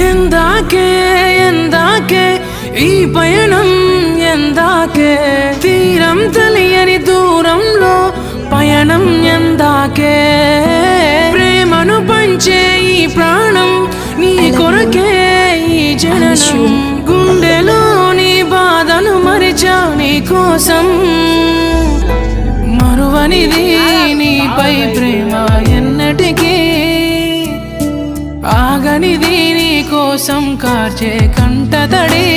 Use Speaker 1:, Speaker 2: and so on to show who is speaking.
Speaker 1: ఎందాకే ఎందాకే ఈ పయనం ఎందాకే తీరం తెలియని దూరంలో పయనం ఎందాకే ప్రేమను పంచే ఈ ప్రాణం నీ కొరకే ఈ జననం గుండెలోని బాధను మరిచా నీ కోసం మరువనిది నీపై ప్రేమ ఎన్నటికీ ఆగనిది నీ కోసం కార్చే కంటతడి